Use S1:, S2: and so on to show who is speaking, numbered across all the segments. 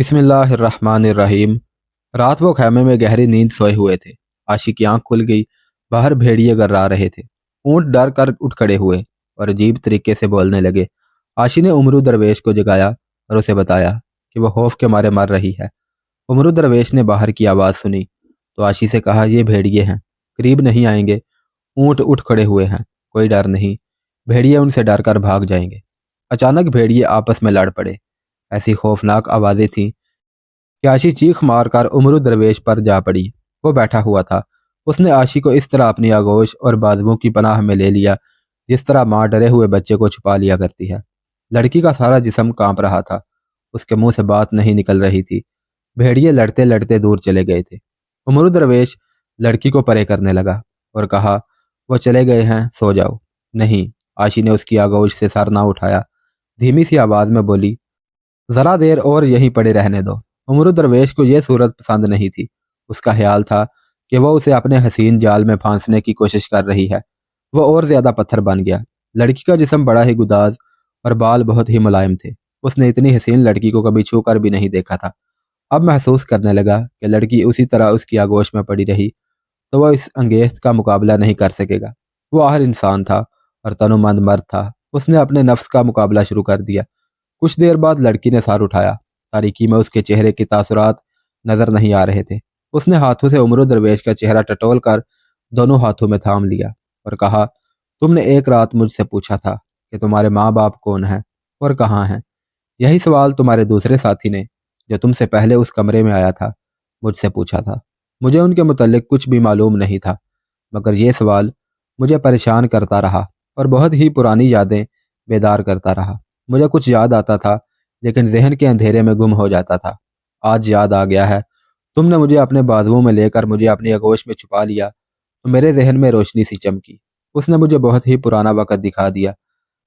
S1: बिस्मिल्लाहिर्रहमानिर्रहीम। रात वो खैमे में गहरी नींद सोए हुए थे। आशी की आंख खुल गई। बाहर भेड़िए गर्रा रहे थे। ऊंट डर कर उठ खड़े हुए और अजीब तरीके से बोलने लगे। आशी ने उमरू दरवेश को जगाया और उसे बताया कि वह खौफ के मारे मर रही है। उमरू दरवेश ने बाहर की आवाज़ सुनी तो आशी से कहा, ये भेड़िए हैं, करीब नहीं आएंगे। ऊंट उठ खड़े हुए हैं, कोई डर नहीं, भेड़िए उनसे डर कर भाग जाएंगे। अचानक भेड़िए आपस में लड़ पड़े। ऐसी खौफनाक आवाज़ें थीं कि आशी चीख मारकर उमरू दरवेश पर जा पड़ी। वो बैठा हुआ था। उसने आशी को इस तरह अपनी आगोश और बाजुओं की पनाह में ले लिया जिस तरह माँ डरे हुए बच्चे को छुपा लिया करती है। लड़की का सारा जिस्म कांप रहा था। उसके मुंह से बात नहीं निकल रही थी। भेड़िए लड़ते लड़ते दूर चले गए थे। उमरू दरवेश लड़की को परे करने लगा और कहा, वो चले गए हैं, सो जाओ। नहीं, आशी ने उसकी आगोश से सर ना उठाया। धीमी सी आवाज में बोली, जरा देर और यहीं पड़े रहने दो। उमरू दरवेश को यह सूरत पसंद नहीं थी। उसका ख्याल था कि वह उसे अपने हसीन जाल में फांसने की कोशिश कर रही है। वह और ज्यादा पत्थर बन गया। लड़की का जिस्म बड़ा ही गुदाज और बाल बहुत ही मुलायम थे। उसने इतनी हसीन लड़की को कभी छू कर भी नहीं देखा था। अब महसूस करने लगा कि लड़की उसी तरह उसकी आगोश में पड़ी रही तो वह इस अंगेज का मुकाबला नहीं कर सकेगा। वो आहर इंसान था और तनुमंद मर्द था। उसने अपने नफ्स का मुकाबला शुरू कर दिया। कुछ देर बाद लड़की ने सर उठाया। तारीकी में उसके चेहरे के तासुरात नजर नहीं आ रहे थे। उसने हाथों से उमरू दरवेश का चेहरा टटोल कर दोनों हाथों में थाम लिया और कहा, तुमने एक रात मुझसे पूछा था कि तुम्हारे माँ बाप कौन हैं और कहाँ हैं। यही सवाल तुम्हारे दूसरे साथी ने, जो तुमसे पहले उस कमरे में आया था, मुझसे पूछा था। मुझे उनके मुतल्लिक कुछ भी मालूम नहीं था, मगर ये सवाल मुझे परेशान करता रहा और बहुत ही पुरानी यादें बेदार करता रहा। मुझे कुछ याद आता था लेकिन जहन के अंधेरे में गुम हो जाता था। आज याद आ गया है। तुमने मुझे अपने बाजुओं में लेकर मुझे अपनी आगोश में छुपा लिया तो मेरे जहन में रोशनी सी चमकी। उसने मुझे बहुत ही पुराना वक़्त दिखा दिया।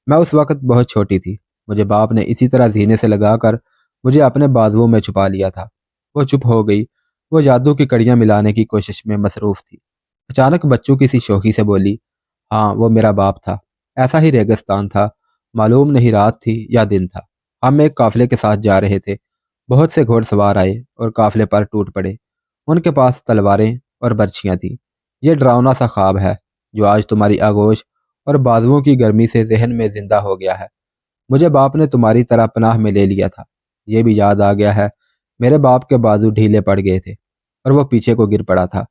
S1: मैं उस वक़्त बहुत छोटी थी। मुझे बाप ने इसी तरह सीने से लगाकर मुझे अपने बाजुओं में छुपा लिया था। वो चुप हो गई। वो जादू की कड़ियाँ मिलाने की कोशिश में मसरूफ़ थी। अचानक बच्चों की सी शोखी से बोली, हाँ, वो मेरा बाप था। ऐसा ही रेगिस्तान था। मालूम नहीं रात थी या दिन था। हम एक काफिले के साथ जा रहे थे। बहुत से घोड़सवार आए और काफिले पर टूट पड़े। उनके पास तलवारें और बर्छियां थीं। ये डरावना सा ख्वाब है जो आज तुम्हारी आगोश और बाजुओं की गर्मी से जहन में जिंदा हो गया है। मुझे बाप ने तुम्हारी तरह पनाह में ले लिया था। ये भी याद आ गया है, मेरे बाप के बाजू ढीले पड़ गए थे और वो पीछे को गिर पड़ा था।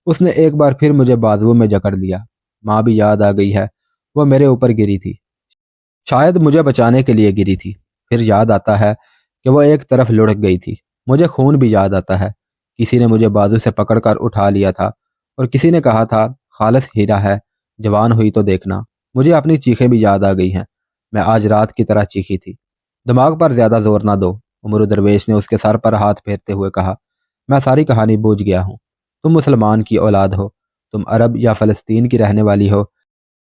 S1: उसने एक बार फिर मुझे बाजुओं में जकड़ लिया। माँ भी याद आ गई है, वो मेरे ऊपर गिरी थी। शायद मुझे बचाने के लिए गिरी थी। फिर याद आता है कि वह एक तरफ लुढ़क गई थी। मुझे खून भी याद आता है। किसी ने मुझे बाजू से पकड़कर उठा लिया था और किसी ने कहा था, खालिस हीरा है, जवान हुई तो देखना। मुझे अपनी चीखें भी याद आ गई हैं। मैं आज रात की तरह चीखी थी। दिमाग पर ज्यादा जोर ना दो, उमर दरवेश ने उसके सर पर हाथ फेरते हुए कहा। मैं सारी कहानी बूझ गया हूँ। तुम मुसलमान की औलाद हो। तुम अरब या फलस्तीन की रहने वाली हो।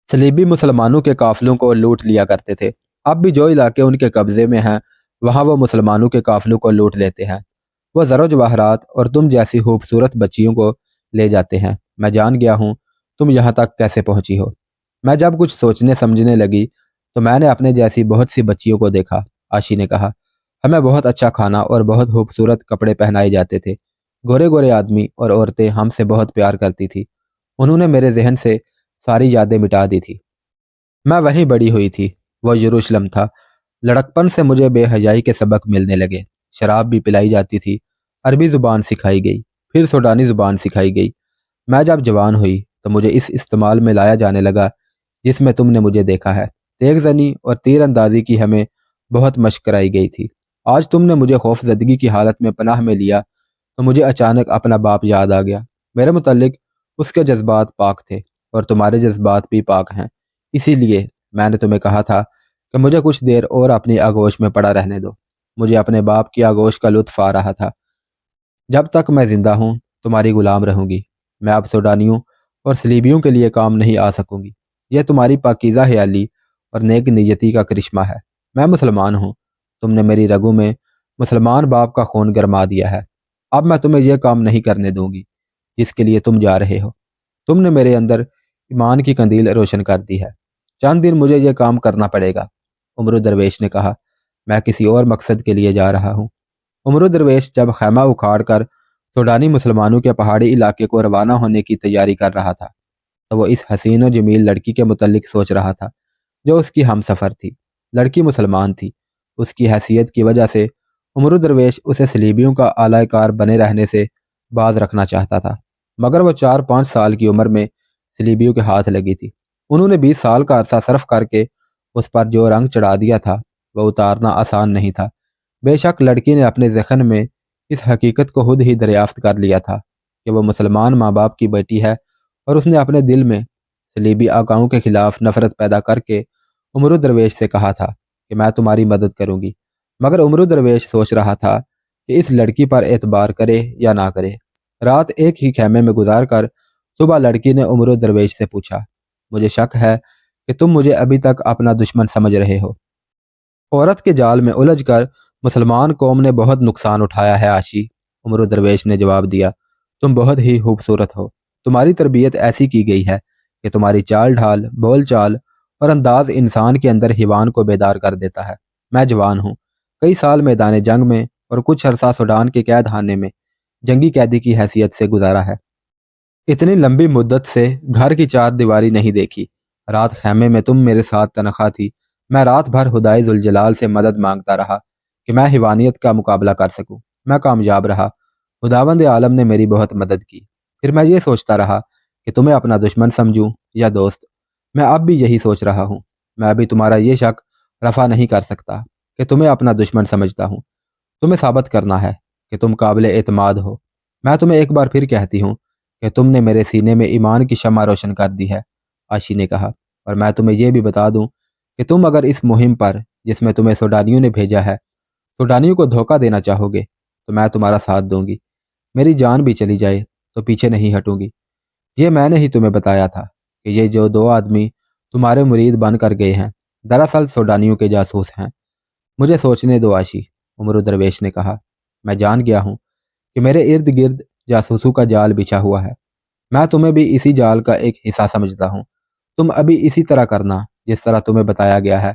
S1: सलीबी मुसलमानों के काफिलों को लूट लिया करते थे। अब भी जो इलाके उनके कब्जे में हैं वहां वो मुसलमानों के काफिलों को लूट लेते हैं। वो ज़रो जवाहरात और तुम जैसी खूबसूरत बच्चियों को ले जाते हैं। मैं जान गया हूँ तुम यहाँ तक कैसे पहुंची हो। मैं जब कुछ सोचने समझने लगी तो मैंने अपने जैसी बहुत सी बच्चियों को देखा। आशी ने कहा, हमें बहुत अच्छा खाना और बहुत खूबसूरत कपड़े पहनाए जाते थे। गोरे गोरे आदमी और औरतें हमसे बहुत प्यार करती थी। उन्होंने मेरे जहन से सारी यादें मिटा दी थी। मैं वहीं बड़ी हुई थी। वह यरूशलेम था। लड़कपन से मुझे बेहयाई के सबक मिलने लगे। शराब भी पिलाई जाती थी। अरबी ज़ुबान सिखाई गई। फिर सूडानी ज़ुबान सिखाई गई। मैं जब जवान हुई तो मुझे इस इस्तेमाल में लाया जाने लगा जिसमें तुमने मुझे देखा है। तेगजनी और तीर अंदाजी की हमें बहुत मशक कराई गई थी। आज तुमने मुझे खौफजदगी की हालत में पनाह में लिया तो मुझे अचानक अपना बाप याद आ गया। मेरे मुतल्लिक उसके जज्बात पाक थे और तुम्हारे जज्बात भी पाक हैं। इसीलिए मैंने तुम्हें कहा था कि मुझे कुछ देर और अपनी आगोश में पड़ा रहने दो। मुझे अपने बाप की आगोश का लुत्फ आ रहा था। जब तक मैं जिंदा हूँ तुम्हारी गुलाम रहूंगी। मैं अब सूडानियों और सलीबियों के लिए काम नहीं आ सकूंगी। यह तुम्हारी पाकीज़ा ख्याली और नेक नीयती का करिश्मा है। मैं मुसलमान हूँ। तुमने मेरी रगों में मुसलमान बाप का खून गरमा दिया है। अब मैं तुम्हें यह काम नहीं करने दूंगी जिसके लिए तुम जा रहे हो। तुमने मेरे अंदर ईमान की कंदील रोशन कर दी है। चंद दिन मुझे यह काम करना पड़ेगा। उमर दरवेश ने कहा, मैं किसी और मकसद के लिए जा रहा हूँ। उमरू दरवेश जब खैमा उखाड़ कर सूडानी मुसलमानों के पहाड़ी इलाके को रवाना होने की तैयारी कर रहा था, तो वो इस हसीन और जमील लड़की के मुतल्लिक सोच रहा था जो उसकी हमसफ़र थी। लड़की मुसलमान थी। उसकी हैसियत की वजह से उमरू दरवेश उसे सलीबियों का आलाकार बने रहने से बाज रखना चाहता था, मगर वो 4-5 साल की उम्र में सलीबियों के हाथ लगी थी। उन्होंने 20 साल का अरसा सर्फ करके उस पर जो रंग चढ़ा दिया था वह उतारना आसान नहीं था। बेशक लड़की ने अपने ज़हन में इस हकीकत को खुद ही दरियाफ्त कर लिया था कि वह मुसलमान माँ बाप की बेटी है, और उसने अपने दिल में सलीबी आकाओं के खिलाफ नफरत पैदा करके उमरू दरवेश से कहा था कि मैं तुम्हारी मदद करूंगी। मगर उमरू दरवेश सोच रहा था कि इस लड़की पर एतबार करे या ना करे। रात एक ही खेमे में गुजार कर सुबह लड़की ने उमरू दरवेश से पूछा, मुझे शक है कि तुम मुझे अभी तक अपना दुश्मन समझ रहे हो। औरत के जाल में उलझकर मुसलमान कौम ने बहुत नुकसान उठाया है आशी। उमरू दरवेश ने जवाब दिया, तुम बहुत ही खूबसूरत हो। तुम्हारी तरबियत ऐसी की गई है कि तुम्हारी चाल ढाल, बोल चाल और अंदाज इंसान के अंदर हिवान को बेदार कर देता है। मैं जवान हूँ, कई साल मैदान जंग में और कुछ अरसा सूडान के कैद खाने में जंगी कैदी की हैसियत से गुजारा है। इतनी लंबी मुद्दत से घर की चार दीवारी नहीं देखी। रात खैमे में तुम मेरे साथ तनख्वाह थी। मैं रात भर खुदाई जुलजलाल से मदद मांगता रहा कि मैं हिवानियत का मुकाबला कर सकूं। मैं कामयाब रहा। खुदावंद आलम ने मेरी बहुत मदद की। फिर मैं ये सोचता रहा कि तुम्हें अपना दुश्मन समझूं या दोस्त। मैं अब भी यही सोच रहा हूँ। मैं अभी तुम्हारा ये शक रफा नहीं कर सकता कि तुम्हें अपना दुश्मन समझता हूँ। तुम्हें साबित करना है कि तुम काबिल एतमाद हो। मैं तुम्हें एक बार फिर कहती हूँ कि तुमने मेरे सीने में ईमान की शम्मा रोशन कर दी है, आशी ने कहा। और मैं तुम्हें यह भी बता दूं कि तुम अगर इस मुहिम पर, जिसमें तुम्हें सूडानियों ने भेजा है, सूडानियों को धोखा देना चाहोगे, तो मैं तुम्हारा साथ दूंगी। मेरी जान भी चली जाए तो पीछे नहीं हटूंगी। ये मैंने ही तुम्हें बताया था कि ये जो दो आदमी तुम्हारे मुरीद बन कर गए हैं, दरअसल सूडानियों के जासूस हैं। मुझे सोचने दो आशी, उमर दरवेश ने कहा। मैं जान गया हूँ कि मेरे इर्द गिर्द जासूसों का जाल बिछा हुआ है। मैं तुम्हें भी इसी जाल का एक हिस्सा समझता हूँ। तुम अभी इसी तरह करना जिस तरह तुम्हें बताया गया है।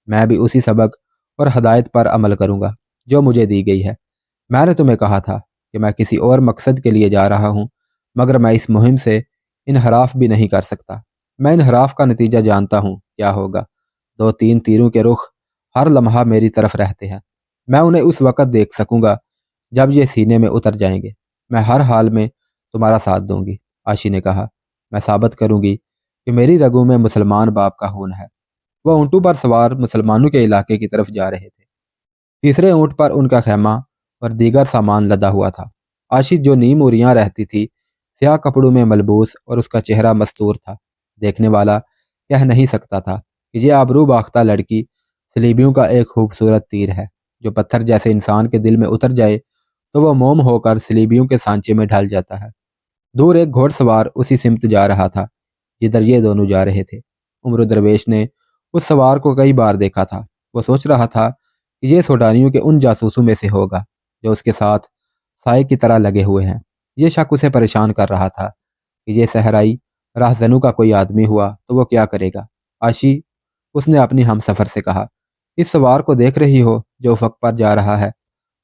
S1: मैं भी उसी सबक और हदायत पर अमल करूँगा जो मुझे दी गई है। मैंने तुम्हें कहा था कि मैं किसी और मकसद के लिए जा रहा हूँ, मगर मैं इस मुहिम से इनहराफ भी नहीं कर सकता। मैं इनहराफ का नतीजा जानता हूँ क्या होगा। 2-3 तीरों के रुख हर लम्हा मेरी तरफ रहते हैं। मैं उन्हें उस वक़्त देख सकूंगा जब ये सीने में उतर जाएंगे। मैं हर हाल में तुम्हारा साथ दूंगी, आशी ने कहा। मैं साबित करूंगी कि मेरी रगों में मुसलमान बाप का खून है। वह ऊँटों पर सवार मुसलमानों के इलाके की तरफ जा रहे थे। तीसरे ऊँट पर उनका खैमा और दीगर सामान लदा हुआ था। आशी जो नीम उरियां रहती थी, स्याह कपड़ों में मलबूस, और उसका चेहरा मस्तूर था। देखने वाला कह नहीं सकता था कि यह आबरू बाख्ता लड़की सलीबियों का एक खूबसूरत तीर है। जो पत्थर जैसे इंसान के दिल में उतर जाए तो वह मोम होकर सलीबियों के सांचे में ढल जाता है। दूर एक घोड़सवार उसी सिमत जा रहा था जिधर ये दोनों जा रहे थे। उमर दरवेश ने उस सवार को कई बार देखा था। वो सोच रहा था कि ये सूडानियों के उन जासूसों में से होगा जो उसके साथ साए की तरह लगे हुए हैं। ये शक उसे परेशान कर रहा था कि ये सहराई राहजनों का कोई आदमी हुआ तो वो क्या करेगा। आशी, उसने अपनी हमसफर से कहा, इस सवार को देख रही हो जो उफक पर जा रहा है?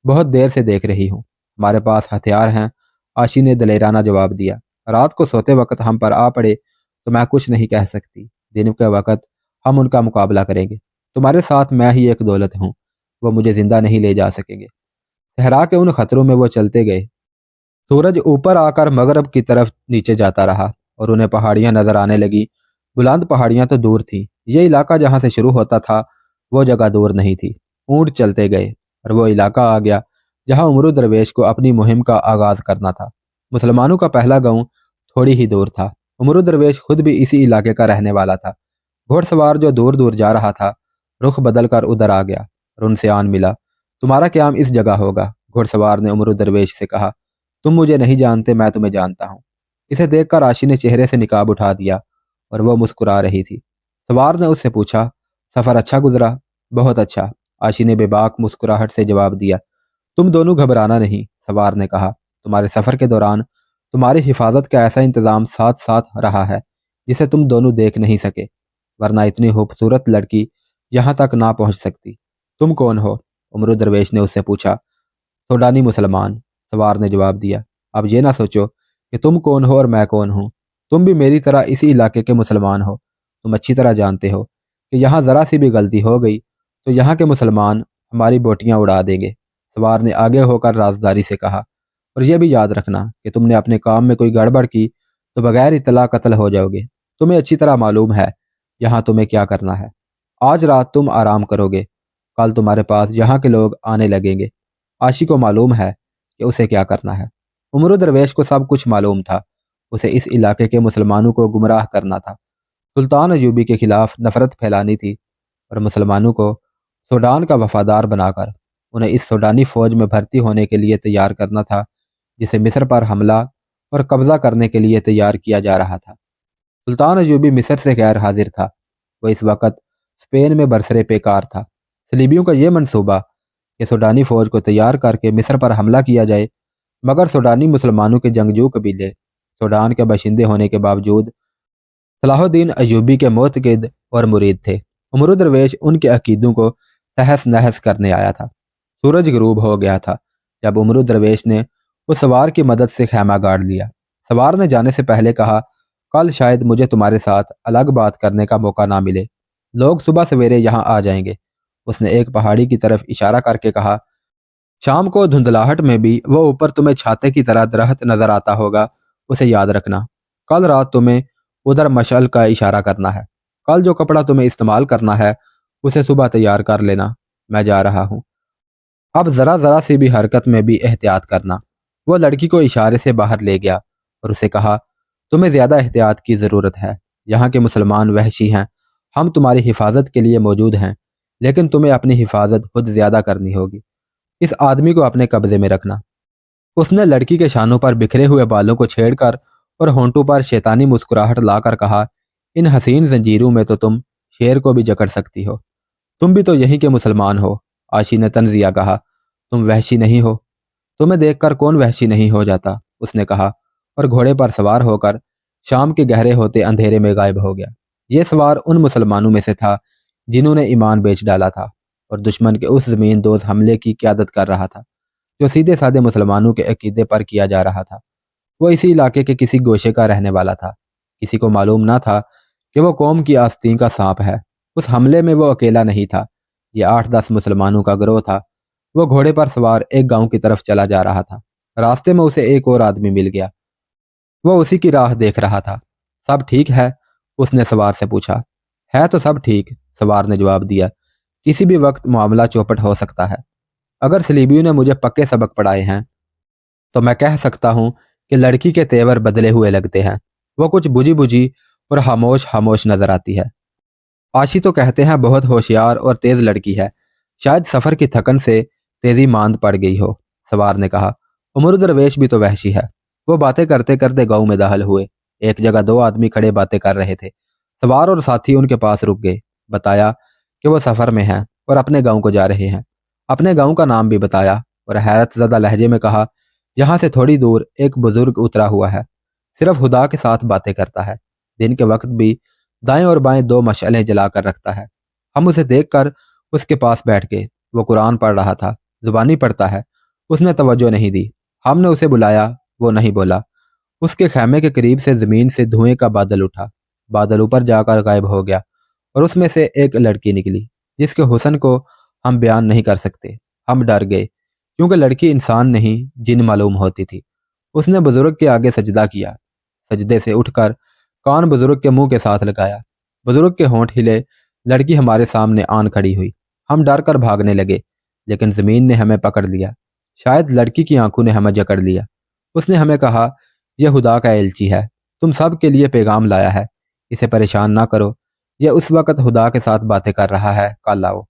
S1: बहुत देर से देख रही हूँ। हमारे पास हथियार हैं, आशी ने दलेराना जवाब दिया। रात को सोते वक्त हम पर आ पड़े तो मैं कुछ नहीं कह सकती। दिन के वक्त हम उनका मुकाबला करेंगे। तुम्हारे साथ मैं ही एक दौलत हूँ। वो मुझे जिंदा नहीं ले जा सकेंगे। सहरा के उन खतरों में वो चलते गए। सूरज ऊपर आकर मगरब की तरफ नीचे जाता रहा और उन्हें पहाड़ियां नजर आने लगी। बुलंद पहाड़ियां तो दूर थी। ये इलाका जहां से शुरू होता था वो जगह दूर नहीं थी। ऊंट चलते गए और वो इलाका आ गया जहां उमरू दरवेश को अपनी मुहिम का आगाज करना था। मुसलमानों का पहला गांव थोड़ी ही दूर था। उमरू दरवेश खुद भी इसी इलाके का रहने वाला था। घोड़सवार जो दूर दूर जा रहा था रुख बदल कर उधर आ गया और उनसे आन मिला। तुम्हारा क्याम इस जगह होगा, घोड़सवार ने उमरू दरवेश से कहा। तुम मुझे नहीं जानते, मैं तुम्हें जानता हूँ। इसे देखकर आशी ने चेहरे से निकाब उठा दिया और वह मुस्कुरा रही थी। सवार ने उससे पूछा, सफर अच्छा गुजरा? बहुत अच्छा, आशी ने बेबाक मुस्कुराहट से जवाब दिया। तुम दोनों घबराना नहीं, सवार ने कहा। तुम्हारे सफर के दौरान तुम्हारी हिफाजत का ऐसा इंतजाम साथ साथ रहा है जिसे तुम दोनों देख नहीं सके, वरना इतनी खूबसूरत लड़की यहाँ तक ना पहुँच सकती। तुम कौन हो? उमरू दरवेश ने उससे पूछा। سوڈانی مسلمان، سوار نے جواب دیا۔ اب یہ نہ سوچو کہ تم کون ہو اور میں کون ہوں، تم بھی میری طرح اسی علاقے کے مسلمان ہو۔ تم اچھی طرح جانتے ہو کہ یہاں ذرا سی بھی غلطی ہو گئی تو یہاں کے مسلمان ہماری بوٹیاں اڑا دیں گے۔ سوار نے آگے ہو کر رازداری سے کہا، اور یہ بھی یاد رکھنا کہ تم نے اپنے کام میں کوئی گڑبڑ کی تو بغیر اطلاع قتل ہو جاؤ گے۔ تمہیں اچھی طرح معلوم ہے یہاں تمہیں کیا کرنا ہے۔ آج رات تم آرام کرو گے، کل تمہارے پاس یہاں کے لوگ آنے لگیں گے۔ عاشی کو معلوم ہے کہ اسے کیا کرنا ہے۔ عمرو درویش کو سب کچھ معلوم تھا، اسے اس علاقے کے مسلمانوں کو گمراہ کرنا تھا، سلطان ایوبی کے خلاف نفرت پھیلانی تھی اور مسلمانوں کو سوڈان کا وفادار بنا کر انہیں اس سوڈانی فوج میں بھرتی ہونے کے لیے تیار کرنا تھا جسے مصر پر حملہ اور قبضہ کرنے کے لیے تیار کیا جا رہا تھا۔ سلطان ایوبی مصر سے غیر حاضر تھا، وہ اس وقت اسپین میں برسر پیکار تھا۔ صلیبیوں کا یہ منصوبہ کہ سوڈانی فوج کو تیار کر کے مصر پر حملہ کیا جائے، مگر سوڈانی مسلمانوں کے جنگجو قبیلے سوڈان کے باشندے ہونے کے باوجود صلاح الدین ایوبی کے معتقد اور مرید تھے۔ عمرو درویش ان کے عقیدوں کو تہس نہس کرنے آیا تھا۔ سورج غروب ہو گیا تھا جب عمرو درویش نے اس سوار کی مدد سے خیمہ گاڑ لیا۔ سوار نے جانے سے پہلے کہا، کل شاید مجھے تمہارے ساتھ الگ بات کرنے کا موقع نہ ملے، لوگ صبح سویرے یہاں آ جائیں گے۔ اس نے ایک پہاڑی کی طرف اشارہ کر کے کہا، شام کو دھندلاہٹ میں بھی وہ اوپر تمہیں چھاتے کی طرح درخت نظر آتا ہوگا، اسے یاد رکھنا۔ کل رات تمہیں ادھر مشعل کا اشارہ کرنا ہے۔ کل جو کپڑا تمہیں استعمال کرنا ہے اسے صبح تیار کر لینا، میں جا رہا ہوں۔ اب ذرا سی بھی حرکت میں بھی احتیاط کرنا۔ وہ لڑکی کو اشارے سے باہر لے گیا اور اسے کہا، تمہیں زیادہ احتیاط کی ضرورت ہے، یہاں کے مسلمان وحشی ہیں، ہم تمہاری حفاظت کے لیے موجود ہیں، لیکن تمہیں اپنی حفاظت خود زیادہ کرنی ہوگی۔ اس آدمی کو اپنے قبضے میں رکھنا۔ اس نے لڑکی کے شانوں پر بکھرے ہوئے بالوں کو چھیڑ کر اور ہونٹوں پر شیطانی مسکراہٹ لا کر کہا، ان حسین زنجیروں میں تو تم شیر کو بھی جکڑ سکتی ہو، تم بھی تو یہیں کے مسلمان ہو۔ عاشی نے تنزیہ کہا، تم وحشی نہیں ہو، تمہیں دیکھ کر کون وحشی نہیں ہو جاتا، اس نے کہا، اور گھوڑے پر سوار ہو کر شام کے گہرے ہوتے اندھیرے میں غائب ہو گیا۔ یہ سوار ان مسلمانوں میں سے تھا جنہوں نے ایمان بیچ ڈالا تھا اور دشمن کے اس زمین دوز حملے کی قیادت کر رہا تھا جو سیدھے سادے مسلمانوں کے عقیدے پر کیا جا رہا تھا۔ وہ اسی علاقے کے کسی گوشے کا رہنے والا تھا، کسی کو معلوم نہ تھا کہ وہ قوم کی آستین کا سانپ ہے۔ اس حملے میں وہ اکیلا نہیں تھا، یہ 8-10 مسلمانوں کا گروہ تھا۔ وہ گھوڑے پر سوار ایک گاؤں کی طرف چلا جا رہا تھا۔ راستے میں اسے ایک اور آدمی مل گیا، وہ اسی کی راہ دیکھ رہا تھا۔ سب ٹھیک ہے؟ اس نے سوار سے پوچھا۔ ہے تو سب ٹھیک، سوار نے جواب دیا، کسی بھی وقت معاملہ چوپٹ ہو سکتا ہے۔ اگر صلیبیوں نے مجھے پکے سبق پڑھائے ہیں تو میں کہہ سکتا ہوں کہ لڑکی کے تیور بدلے ہوئے لگتے ہیں، وہ کچھ بجھی اور خاموش نظر آتی ہے۔ عاشی تو کہتے ہیں بہت ہوشیار اور تیز لڑکی ہے، شاید سفر کی تھکن سے تیزی ماند پڑ گئی ہو، سوار نے کہا۔ عمرو درویش بھی تو وحشی ہے۔ وہ باتیں کرتے کرتے گاؤں میں داخل ہوئے۔ ایک جگہ 2 آدمی کھڑے باتیں کر رہے تھے۔ سوار اور ساتھی ان کے پاس رک گئے، بتایا کہ وہ سفر میں ہیں اور اپنے گاؤں کو جا رہے ہیں۔ اپنے گاؤں کا نام بھی بتایا اور حیرت زدہ لہجے میں کہا، یہاں سے تھوڑی دور ایک بزرگ اترا ہوا ہے، صرف خدا کے ساتھ باتیں کرتا ہے، دن کے وقت بھی دائیں اور بائیں 2 مشعلیں جلا کر رکھتا ہے۔ ہم اسے دیکھ کر اس کے پاس بیٹھ گئے۔ وہ قرآن پڑھ رہا تھا، زبانی پڑھتا ہے، اس نے توجہ نہیں دی۔ ہم نے اسے بلایا، وہ نہیں بولا۔ اس کے خیمے کے قریب سے زمین سے دھوئیں کا بادل اٹھا، بادل اوپر جا کر غائب ہو گیا اور اس میں سے ایک لڑکی نکلی جس کے حسن کو ہم بیان نہیں کر سکتے۔ ہم ڈر گئے کیونکہ لڑکی انسان نہیں جن معلوم ہوتی تھی۔ اس نے بزرگ کے آگے سجدہ کیا، سجدے سے اٹھ کر کان بزرگ کے منہ کے ساتھ لگایا، بزرگ کے ہونٹ ہلے، لڑکی ہمارے سامنے آن کھڑی ہوئی۔ ہم ڈر کر بھاگنے لگے لیکن زمین نے ہمیں پکڑ لیا، شاید لڑکی کی آنکھوں نے ہمیں جکڑ لیا۔ اس نے ہمیں کہا، یہ خدا کا ایلچی ہے، تم سب کے لیے پیغام لایا ہے، اسے پریشان نہ کرو، یہ اس وقت خدا کے ساتھ باتیں کر رہا ہے، کل آؤ۔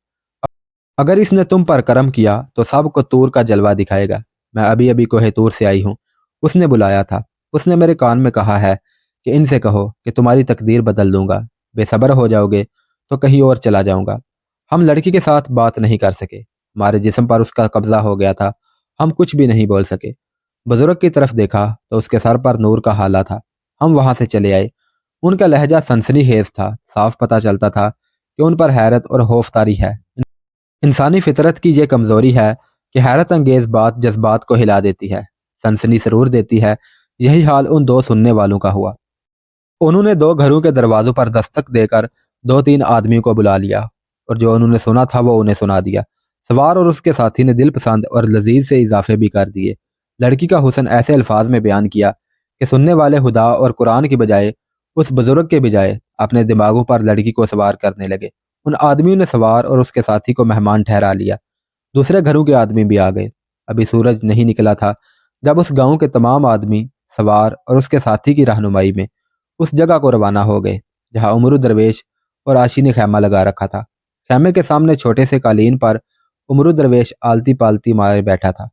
S1: اگر اس نے تم پر کرم کیا تو سب کو طور کا جلوہ دکھائے گا۔ میں ابھی کوہ طور سے آئی ہوں، اس نے بلایا تھا۔ اس نے میرے کان میں کہا ہے کہ ان سے کہو کہ تمہاری تقدیر بدل دوں گا، بے صبر ہو جاؤ گے تو کہیں اور چلا جاؤں گا۔ ہم لڑکی کے ساتھ بات نہیں کر سکے، ہمارے جسم پر اس کا قبضہ ہو گیا تھا، ہم کچھ بھی نہیں بول سکے۔ بزرگ کی طرف دیکھا تو اس کے سر پر نور کا حالہ تھا۔ ہم وہاں سے چلے آئے۔ ان کا لہجہ سنسنی خیز تھا، صاف پتہ چلتا تھا کہ ان پر حیرت اور خوف طاری ہے۔ انسانی فطرت کی یہ کمزوری ہے کہ حیرت انگیز بات جذبات کو ہلا دیتی ہے، سنسنی سرور دیتی ہے۔ یہی حال ان دو سننے والوں کا ہوا۔ انہوں نے دو گھروں کے دروازوں پر دستک دے کر دو تین آدمیوں کو بلا لیا، اور جو انہوں نے سنا تھا وہ انہیں سنا دیا۔ سوار اور اس کے ساتھی نے دل پسند اور لذیذ سے اضافے بھی کر دیے۔ لڑکی کا حسن ایسے الفاظ میں بیان کیا کہ سننے والے خدا اور قرآن کی بجائے اس بزرگ کے بجائے اپنے دماغوں پر لڑکی کو سوار کرنے لگے۔ ان آدمیوں نے سوار اور اس کے ساتھی کو مہمان ٹھہرا لیا۔ دوسرے گھروں کے آدمی بھی آ گئے۔ ابھی سورج نہیں نکلا تھا جب اس گاؤں کے تمام آدمی سوار اور اس کے ساتھی کی رہنمائی میں اس جگہ کو روانہ ہو گئے جہاں عمرو درویش اور عاشی نے خیمہ لگا رکھا تھا۔ خیمے کے سامنے چھوٹے سے قالین پر عمرو درویش آلتی پالتی مارے بیٹھا تھا،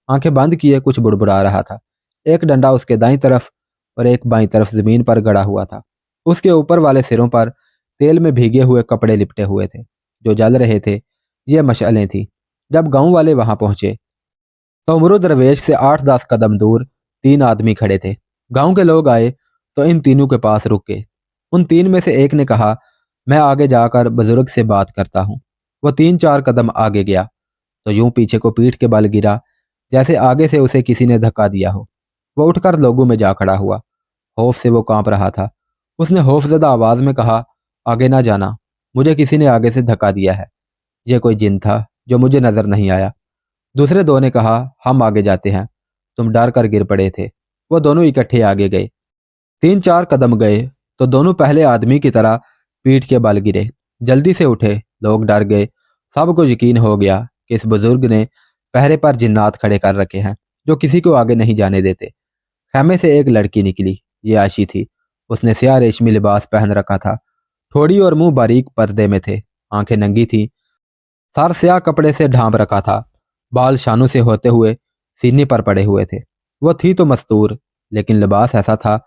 S1: آنکھیں بند کیے کچھ بڑبڑا رہا تھا۔ ایک ڈنڈا اس کے دائیں طرف اور ایک بائیں طرف زمین پر گڑا ہوا تھا۔ اس کے اوپر والے سروں پر تیل میں بھیگے ہوئے کپڑے لپٹے ہوئے تھے جو جل رہے تھے۔ یہ مشعلیں تھیں۔ جب گاؤں والے وہاں پہنچے تو عمرو درویش سے 8-10 قدم دور 3 آدمی کھڑے تھے۔ گاؤں کے لوگ آئے تو ان تینوں کے پاس رک گئے۔ ان 3 میں سے ایک نے کہا، میں آگے جا کر بزرگ سے بات کرتا ہوں۔ وہ 3-4 قدم آگے گیا تو یوں پیچھے کو پیٹھ کے بل گرا جیسے آگے سے اسے کسی نے دھکا دیا ہو۔ وہ اٹھ کر لوگوں میں جا کھڑا ہوا۔ خوف سے وہ کانپ رہا تھا۔ اس نے خوف زدہ آواز میں کہا، آگے نہ جانا، مجھے کسی نے آگے سے دھکا دیا ہے۔ یہ کوئی جن تھا جو مجھے نظر نہیں آیا۔ دوسرے دو نے کہا، ہم آگے جاتے ہیں، تم ڈر کر گر پڑے تھے۔ وہ دونوں اکٹھے آگے گئے۔ 3-4 قدم گئے تو دونوں پہلے آدمی کی طرح پیٹھ کے بل گرے۔ جلدی سے اٹھے، لوگ ڈر گئے۔ سب کو یقین ہو گیا کہ اس بزرگ نے پہرے پر جنات کھڑے کر رکھے ہیں جو کسی کو آگے نہیں جانے دیتے۔ خیمے سے ایک لڑکی نکلی۔ یہ عاشی تھی۔ اس نے سیاہ ریشمی لباس پہن رکھا تھا۔ ٹھوڑی اور منہ باریک پردے میں تھے، آنکھیں ننگی تھیں، سر سیاہ کپڑے سے ڈھانپ رکھا تھا، بال شانوں سے ہوتے ہوئے سینے پر پڑے ہوئے تھے۔ وہ تھی تو مستور، لیکن لباس ایسا تھا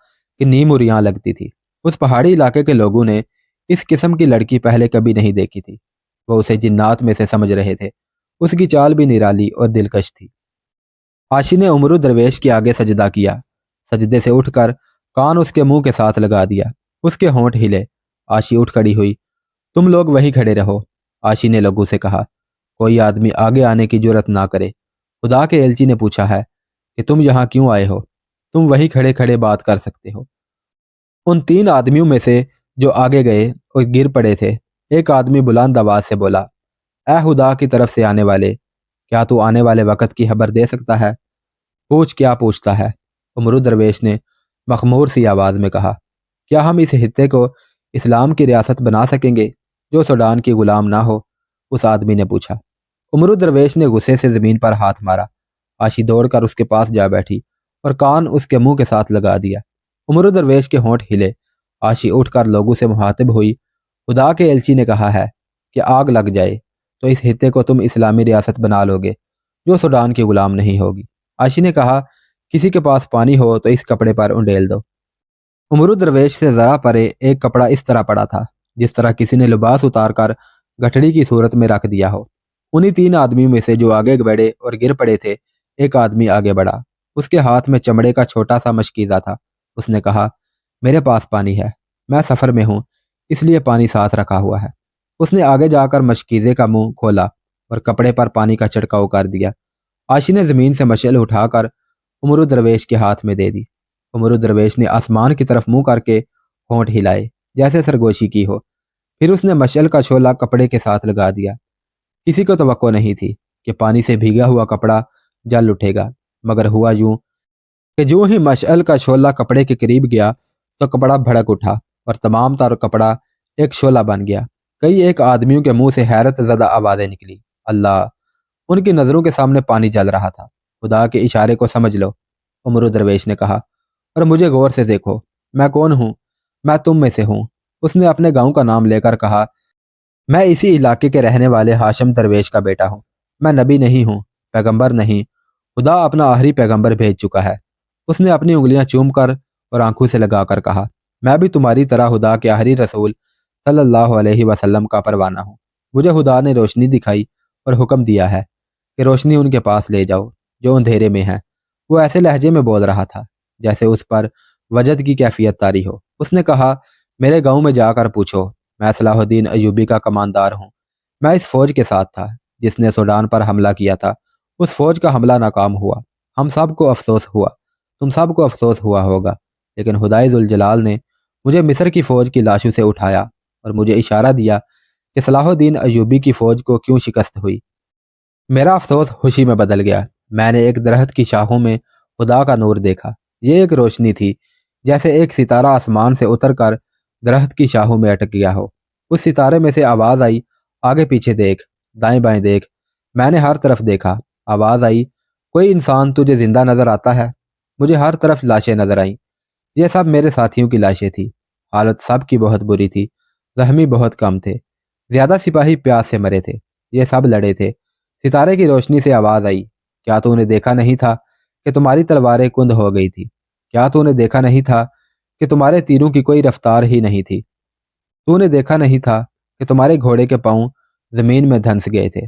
S1: کہ نیم اریاں لگتی تھی۔ اس پہاڑی علاقے کے لوگوں نے اس قسم کی لڑکی پہلے کبھی نہیں دیکھی تھی۔ وہ اسے جنات میں سے سمجھ رہے تھے۔ اس کی چال بھی نرالی اور دلکش تھی۔ عاشی نے عمرو درویش کے آگے سجدہ کیا۔ سجدے سے اٹھ کر کان اس کے منہ کے ساتھ لگا دیا۔ اس کے ہونٹ ہلے۔ عاشی اٹھ کھڑی ہوئی۔ تم لوگ وہیں کھڑے رہو، عاشی نے لوگوں سے کہا۔ کوئی آدمی آگے آنے کی جرت نہ کرے۔ خدا کے ایلچی نے پوچھا ہے کہ تم یہاں کیوں آئے ہو؟ تم وہیں کھڑے کھڑے بات کر سکتے ہو۔ ان 3 آدمیوں میں سے جو آگے گئے اور گر پڑے تھے، ایک آدمی بلند آواز سے بولا، اے خدا کی طرف سے آنے والے، کیا تو آنے والے وقت کی خبر دے سکتا ہے؟ پوچھ، کیا پوچھتا ہے؟ عمرو درویش نے مخمور سی آواز میں کہا، کیا ہم اس خطے کو اسلام کی ریاست بنا سکیں گے جو سوڈان کی غلام نہ ہو؟ اس آدمی نے پوچھا۔ عمرو درویش نے غصے سے زمین پر ہاتھ مارا۔ عاشی دوڑ کر اس کے پاس جا بیٹھی اور کان اس کے منہ کے ساتھ لگا دیا۔ عمرو درویش کے ہونٹ ہلے۔ عاشی اٹھ کر لوگوں سے مخاطب ہوئی، خدا کے ایلچی نے کہا ہے کہ آگ لگ جائے تو اس خطے کو تم اسلامی ریاست بنا لو گے جو سوڈان کی غلام نہیں ہوگی۔ عاشی نے کہا، کسی کے پاس پانی ہو تو اس کپڑے پر انڈیل دو۔ عمرو درویش سے ذرا پرے ایک کپڑا اس طرح پڑا تھا جس طرح کسی نے لباس اتار کر گٹھڑی کی صورت میں رکھ دیا ہو۔ انہی 3 آدمیوں میں سے جو آگے بڑھے اور گر پڑے تھے، ایک آدمی آگے بڑھا۔ اس کے ہاتھ میں چمڑے کا چھوٹا سا مشکیزہ تھا۔ اس نے کہا، میرے پاس پانی ہے، میں سفر میں ہوں، اس لیے پانی ساتھ رکھا ہوا ہے۔ اس نے آگے جا کر مشکیزے کا منہ کھولا اور کپڑے پر پانی کا چھڑکاؤ کر دیا۔ عاشی نے زمین سے مشعل اٹھا کر عمرو درویش کے ہاتھ میں دے دی۔ عمرو درویش نے آسمان کی طرف منہ کر کے ہونٹ ہلائے جیسے سرگوشی کی ہو۔ پھر اس نے مشعل کا چھولا کپڑے کے ساتھ لگا دیا۔ کسی کو توقع نہیں تھی کہ پانی سے بھیگا ہوا کپڑا جل اٹھے گا، مگر ہوا یوں کہ جو ہی مشعل کا شعلہ کپڑے کے قریب گیا تو کپڑا بھڑک اٹھا اور تمام تر کپڑا ایک شعلہ بن گیا۔ ایک آدمیوں کے منہ سے حیرت زدہ آوازیں نکلی، اللہ! ان کی نظروں کے سامنے پانی جل رہا تھا۔ خدا کے اشارے کو سمجھ لو، عمرو درویش نے کہا، اور مجھے غور سے دیکھو، میں کون ہوں؟ میں تم میں سے ہوں۔ اس نے اپنے گاؤں کا نام لے کر کہا، میں اسی علاقے کے رہنے والے ہاشم درویش کا بیٹا ہوں۔ میں نبی نہیں ہوں، پیغمبر نہیں، خدا اپنا آخری پیغمبر بھیج چکا ہے۔ اس نے اپنی انگلیاں چوم کر اور آنکھوں سے لگا کر کہا، میں بھی تمہاری طرح خدا کے آخری رسول صلی اللہ علیہ وسلم کا پروانہ ہوں۔ مجھے خدا نے روشنی دکھائی اور حکم دیا ہے کہ روشنی ان کے پاس لے جاؤ جو اندھیرے میں ہیں۔ وہ ایسے لہجے میں بول رہا تھا جیسے اس پر وجد کی کیفیت طاری ہو۔ اس نے کہا، میرے گاؤں میں جا کر پوچھو، میں صلاح الدین ایوبی کا کماندار ہوں۔ میں اس فوج کے ساتھ تھا جس نے سوڈان پر حملہ کیا تھا उस फौज का हमला नाकाम हुआ। हम सब को अफसोस हुआ, तुम सब को अफसोस हुआ होगा, लेकिन खुदाई जुल जलाल ने मुझे मिस्र की फौज की लाशों से उठाया और मुझे इशारा दिया कि सलाहुद्दीन अयूबी की फौज को क्यों शिकस्त हुई। मेरा अफसोस खुशी में बदल गया। मैंने एक दरख्त की शाखों में खुदा का नूर देखा। ये एक रोशनी थी, जैसे एक सितारा आसमान से उतरकर दरख्त की शाखों में अटक गया हो। उस सितारे में से आवाज़ आई, आगे पीछे देख, दाएं बाएं देख। मैंने हर तरफ देखा। आवाज़ आई, कोई इंसान तुझे जिंदा नजर आता है? मुझे हर तरफ लाशें नजर आईं। ये सब मेरे साथियों की लाशें थी। हालत सब की बहुत बुरी थी। जख्मी बहुत कम थे। ज्यादा सिपाही प्यास से मरे थे। ये सब लड़े थे। सितारे की रोशनी से आवाज आई, क्या तूने देखा नहीं था कि तुम्हारी तलवारें कुंद हो गई थी? क्या तूने देखा नहीं था कि तुम्हारे तीरों की कोई रफ्तार ही नहीं थी? तूने देखा नहीं था कि तुम्हारे घोड़े के पांव जमीन में धंस गए थे?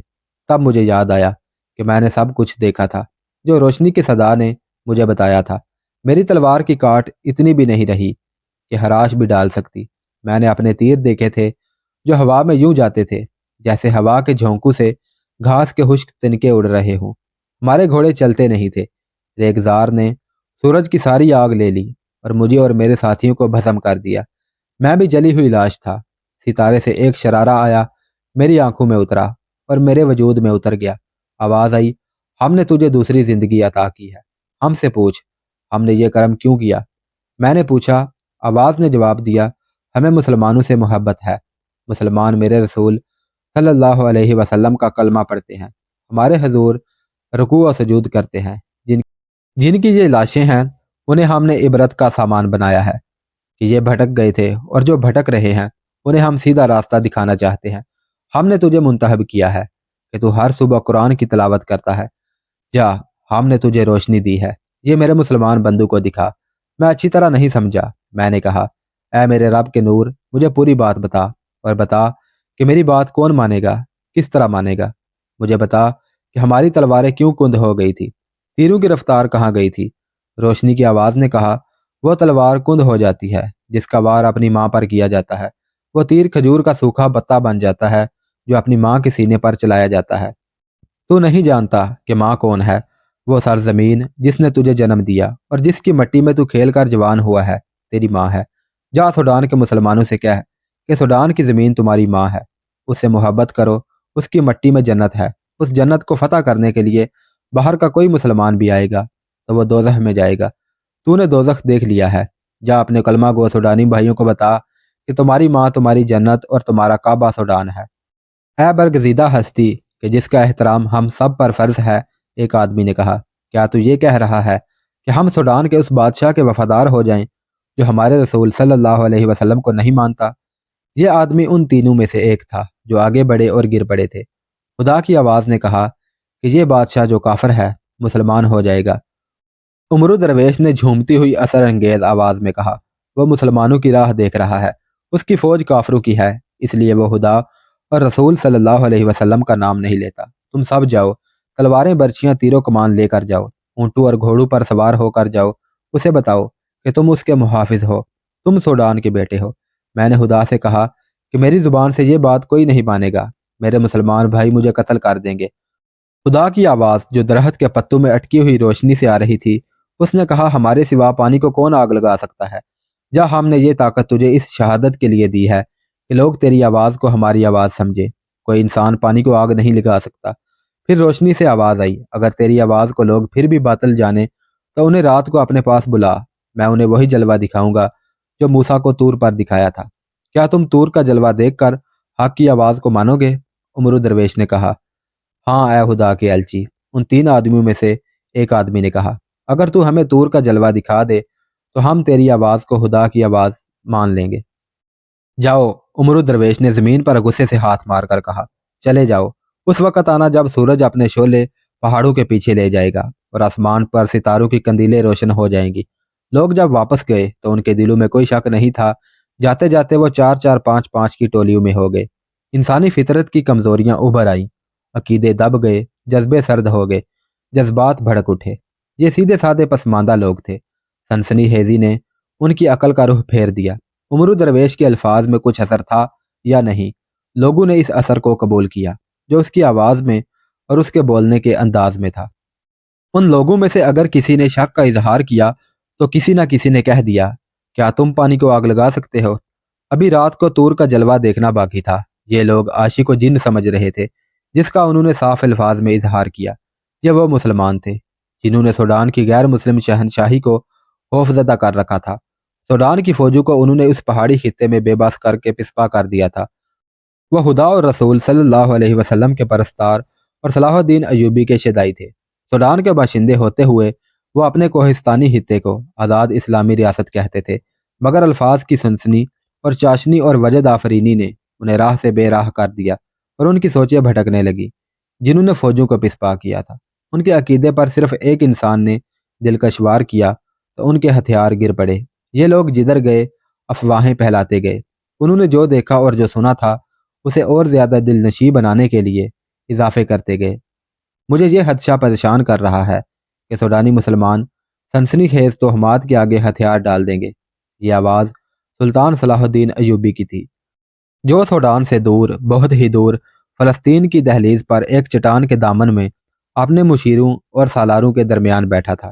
S1: तब मुझे याद आया कि मैंने सब कुछ देखा था, जो रोशनी की सदा ने मुझे बताया था। मेरी तलवार की काट इतनी भी नहीं रही कि हराश भी डाल सकती। मैंने अपने तीर देखे थे, जो हवा में यूं जाते थे जैसे हवा के झोंकों से घास के खुश्क तिनके उड़ रहे हों। हमारे घोड़े चलते नहीं थे। रेगजार ने सूरज की सारी आग ले ली और मुझे और मेरे साथियों को भस्म कर दिया। मैं भी जली हुई लाश था। सितारे से एक शरारा आया, मेरी आंखों में उतरा और मेरे वजूद में उतर गया। आवाज आई, हमने तुझे दूसरी जिंदगी अता की है। हमसे पूछ, हमने ये कर्म क्यों किया? मैंने पूछा। आवाज ने जवाब दिया, हमें मुसलमानों से मोहब्बत है। मुसलमान मेरे रसूल सल्लल्लाहु अलैहि वसल्लम का कलमा पढ़ते हैं, हमारे हजूर रुकू और सजूद करते हैं। जिनकी ये लाशें हैं, उन्हें हमने इबरत का सामान बनाया है कि ये भटक गए थे, और जो भटक रहे हैं उन्हें हम सीधा रास्ता दिखाना चाहते हैं। हमने तुझे मुंतहब किया है कि तू हर सुबह कुरान की तिलावत करता है। जा, हमने तुझे रोशनी दी है, ये मेरे मुसलमान बंधु को दिखा। मैं अच्छी तरह नहीं समझा। मैंने कहा, ऐ मेरे रब के नूर, मुझे पूरी बात बता, और बता कि मेरी बात कौन मानेगा, किस तरह मानेगा। मुझे बता कि हमारी तलवारें क्यों कुंद हो गई थी, तीरों की रफ्तार कहाँ गई थी। रोशनी की आवाज ने कहा, वो तलवार कुंद हो जाती है जिसका वार अपनी माँ पर किया जाता है। वो तीर खजूर का सूखा पत्ता बन जाता है जो अपनी माँ के सीने पर चलाया जाता है। तू नहीं जानता कि माँ कौन है? वो सरजमीन जिसने तुझे जन्म दिया और जिसकी मिट्टी में तू खेल कर जवान हुआ है, तेरी माँ है। जा सूडान के मुसलमानों से कह कि सूडान की जमीन तुम्हारी माँ है। उससे मोहब्बत करो, उसकी मिट्टी में जन्नत है। उस जन्नत को फतह करने के लिए बाहर का कोई मुसलमान भी आएगा तो वो दोजख में जाएगा। तूने दोजख देख लिया है। जा अपने कलमा गो सूडानी भाइयों को बता कि तुम्हारी माँ तुम्हारी जन्नत और तुम्हारा काबा सूडान है। ऐ बरगजीदा हस्ती कि जिसका एहतराम हम सब पर फर्ज है, एक आदमी ने कहा, क्या तू ये कह रहा है कि हम सूडान के उस बादशाह के वफादार हो जाएं जो हमारे रसूल सल्लल्लाहु अलैहि वसल्लम को नहीं मानता? ये आदमी उन तीनों में से एक था जो आगे बढ़े और गिर पड़े थे। खुदा की आवाज ने कहा कि ये बादशाह जो काफिर है, मुसलमान हो जाएगा। उमरू दरवेश ने झूमती हुई असर अंगेज आवाज में कहा, वो मुसलमानों की राह देख रहा है, उसकी फौज काफिरों की है, इसलिए वो खुदा और रसूल सल्लल्लाहु अलैहि वसल्लम का नाम नहीं लेता। तुम सब जाओ, तलवारें, बर्छियां, तीरों, कमान लेकर जाओ, ऊंटों और घोड़ों पर सवार होकर जाओ। उसे बताओ कि तुम उसके मुहाफिज हो, तुम सूडान के बेटे हो। मैंने खुदा से कहा कि मेरी जुबान से ये बात कोई नहीं मानेगा, मेरे मुसलमान भाई मुझे कत्ल कर देंगे। खुदा की आवाज़ जो दरख्त के पत्तों में अटकी हुई रोशनी से आ रही थी, उसने कहा, हमारे सिवा पानी को कौन आग लगा सकता है? जा, हमने ये ताकत तुझे इस शहादत के लिए दी है कि लोग तेरी आवाज़ को हमारी आवाज़ समझे। कोई इंसान पानी को आग नहीं लगा सकता। फिर रोशनी से आवाज़ आई, अगर तेरी आवाज़ को लोग फिर भी बातिल जाने तो उन्हें रात को अपने पास बुला, मैं उन्हें वही जलवा दिखाऊंगा जो मूसा को तूर पर दिखाया था। क्या तुम तूर का जलवा देखकर हक की आवाज़ को मानोगे? उमरू दरवेश ने कहा, हाँ ए खुदा के अलची। उन तीन आदमियों में से एक आदमी ने कहा, अगर तू हमें तूर का जलवा दिखा दे तो हम तेरी आवाज़ को खुदा की आवाज़ मान लेंगे। जाओ, उमरू दरवेश ने जमीन पर गुस्से से हाथ मारकर कहा, चले जाओ। उस वक्त आना जब सूरज अपने शोले पहाड़ों के पीछे ले जाएगा और आसमान पर सितारों की कंदीलें रोशन हो जाएंगी। लोग जब वापस गए तो उनके दिलों में कोई शक नहीं था। जाते जाते वो चार चार पांच पांच की टोलियों में हो गए। इंसानी फितरत की कमजोरियां उभर आईं, अकीदे दब गए, जज्बे सर्द हो गए, जज्बात भड़क उठे। ये सीधे साधे पसमानदा लोग थे। सनसनी हेजी ने उनकी अकल का रुख फेर दिया। उमरू दरवेश के अल्फाज में कुछ असर था या नहीं, लोगों ने इस असर को कबूल किया जो उसकी आवाज़ में اور اس کے بولنے کے انداز میں تھا۔ ان لوگوں میں سے اگر کسی نے شک کا اظہار کیا تو کسی نہ کسی نے کہہ دیا، کیا تم پانی کو آگ لگا سکتے ہو؟ ابھی رات کو طور کا جلوہ دیکھنا باقی تھا۔ یہ لوگ عاشی کو جن سمجھ رہے تھے، جس کا انہوں نے صاف الفاظ میں اظہار کیا۔ یہ وہ مسلمان تھے جنہوں نے سوڈان کی غیر مسلم شہنشاہی کو خوفزدہ کر رکھا تھا۔ سوڈان کی فوجوں کو انہوں نے اس پہاڑی خطے میں بے بس کر کے پسپا کر دیا تھا۔ وہ خدا اور رسول صلی اللہ علیہ وسلم کے پرستار اور صلاح الدین ایوبی کے شیدائی تھے۔ سوڈان کے باشندے ہوتے ہوئے وہ اپنے کوہستانی خطے کو آزاد اسلامی ریاست کہتے تھے، مگر الفاظ کی سنسنی اور چاشنی اور وجد آفرینی نے انہیں راہ سے بے راہ کر دیا اور ان کی سوچیں بھٹکنے لگی۔ جنہوں نے فوجوں کو پسپا کیا تھا، ان کے عقیدے پر صرف ایک انسان نے دلکش وار کیا تو ان کے ہتھیار گر پڑے۔ یہ لوگ جدھر گئے افواہیں پھیلاتے گئے۔ انہوں نے جو دیکھا اور جو سنا تھا اسے اور زیادہ دل نشیں بنانے کے لیے اضافے کرتے گئے۔ مجھے یہ خدشہ پریشان کر رہا ہے کہ سوڈانی مسلمان سنسنی خیز تہمات کے آگے ہتھیار ڈال دیں گے۔ یہ آواز سلطان صلاح الدین ایوبی کی تھی، جو سوڈان سے دور، بہت ہی دور، فلسطین کی دہلیز پر ایک چٹان کے دامن میں اپنے مشیروں اور سالاروں کے درمیان بیٹھا تھا۔